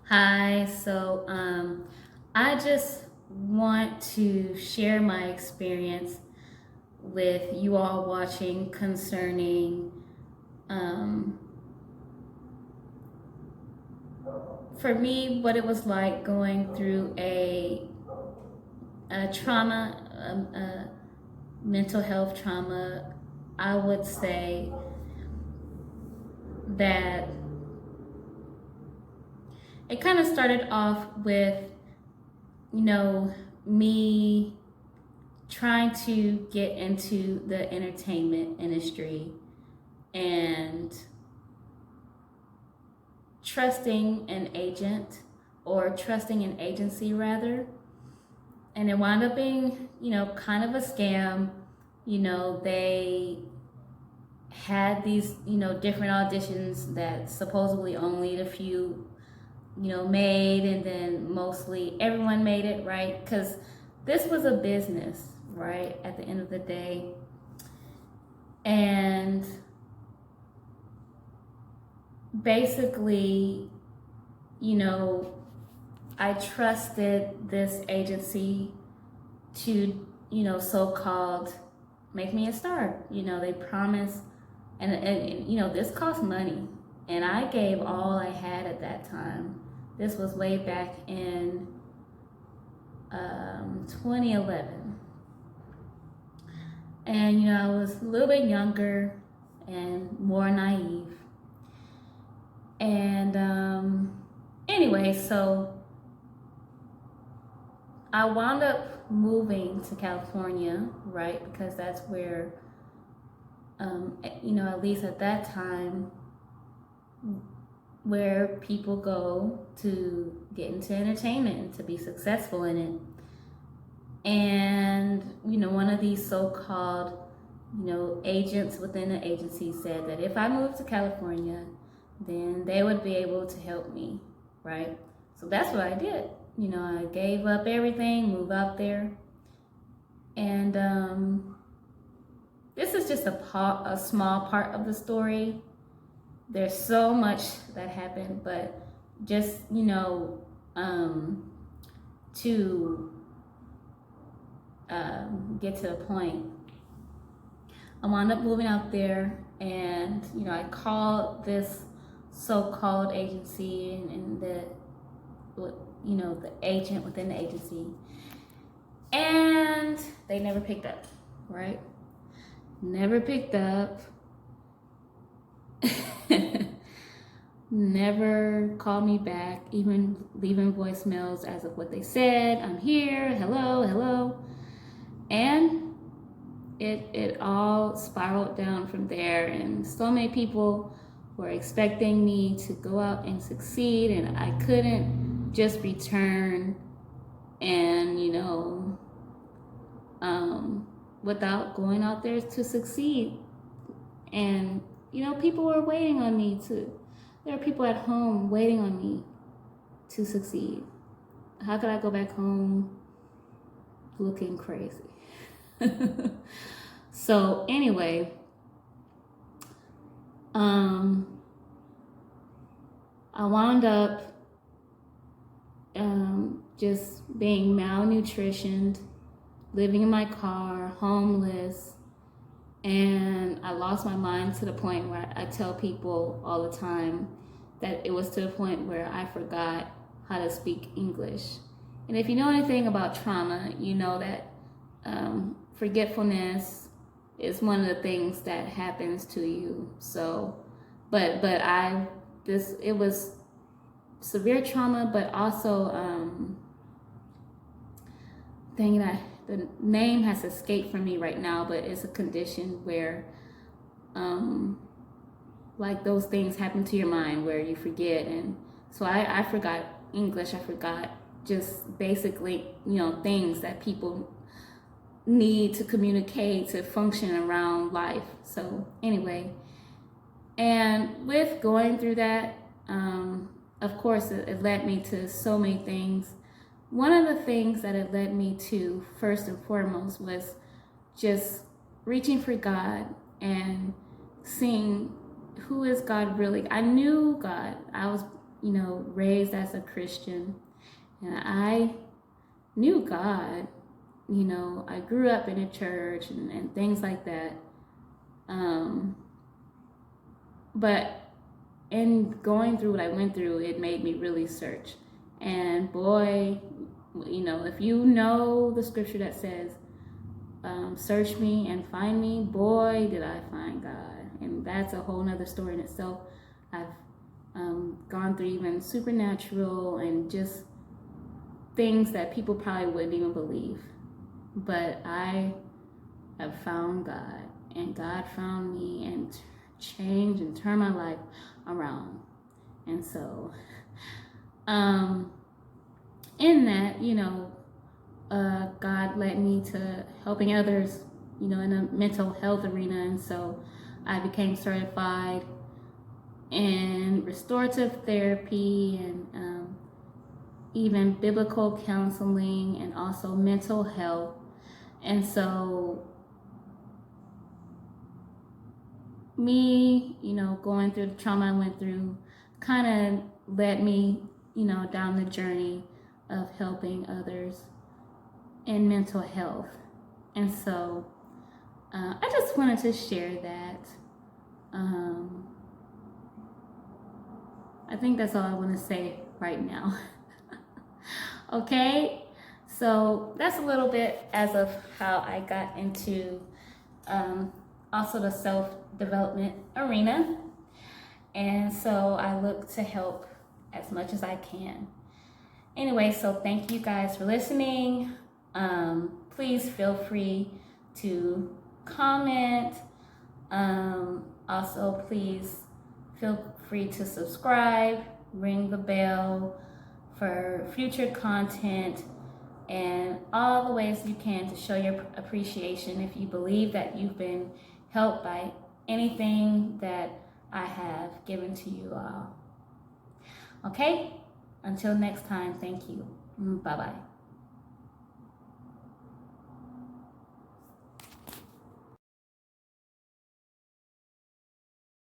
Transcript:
Hi, I just want to share my experience with you all watching concerning, um, for me, what it was like going through a trauma, a mental health trauma. I would say that it kind of started off with, you know, me trying to get into the entertainment industry and trusting an agent or trusting an agency rather. And it wound up being, kind of a scam. They had these, different auditions that supposedly only a few, made, and then mostly everyone made it, right? Because this was a business, right? At the end of the day. And basically, you know, I trusted this agency to, so-called make me a star. They promised, and this cost money. And I gave all I had at that time. This was way back in 2011. And, I was a little bit younger and more naive. And anyway, so I wound up moving to California, right? Because that's where, at least at that time, where people go to get into entertainment and to be successful in it. And, one of these so-called, agents within the agency said that if I moved to California, then they would be able to help me, right? So that's what I did. I gave up everything, moved out there. And this is just a small part of the story. There's so much that happened, but just, to get to the point, I wound up moving out there, and, I called this so-called agency and the agent within the agency, and they never picked up, right? Never picked up. Never called me back, even leaving voicemails as of what they said. I'm here, hello. And it all spiraled down from there, and so many people were expecting me to go out and succeed, and I couldn't just return and without going out there to succeed. And people were waiting on me to there are people at home waiting on me to succeed. How could I go back home looking crazy? So anyway, I wound up just being malnutritioned, living in my car, homeless, and I lost my mind to the point where I tell people all the time that it was to the point where I forgot how to speak English. And if you know anything about trauma, you know that forgetfulness is one of the things that happens to you. So, but it was severe trauma, but also thing that the name has escaped from me right now, but it's a condition where like those things happen to your mind where you forget. And so I forgot English. I forgot just basically, things that people need to communicate to function around life. So anyway, and with going through that, of course, it led me to so many things. One of the things that it led me to, first and foremost, was just reaching for God and seeing who is God really. I knew God. I was, raised as a Christian, and I knew God. I grew up in a church and things like that. But in going through what I went through, it made me really search. And boy, if you know the scripture that says, search me and find me, boy, did I find God. And that's a whole nother story in itself. I've gone through even supernatural and just things that people probably wouldn't even believe. But I have found God, and God found me and changed and turned my life around. And so, in that, God led me to helping others, in a mental health arena. And so I became certified in restorative therapy and even biblical counseling and also mental health. And so me, going through the trauma I went through kind of led me, down the journey of helping others in mental health. And so I just wanted to share that. I think that's all I want to say right now. Okay, so that's a little bit as of how I got into also the self-development arena. And so I look to help as much as I can. Anyway, so thank you guys for listening. Please feel free to comment. Also, please feel free to subscribe, ring the bell for future content, and all the ways you can to show your appreciation if you believe that you've been helped by anything that I have given to you all. Okay? Until next time, thank you. Bye-bye.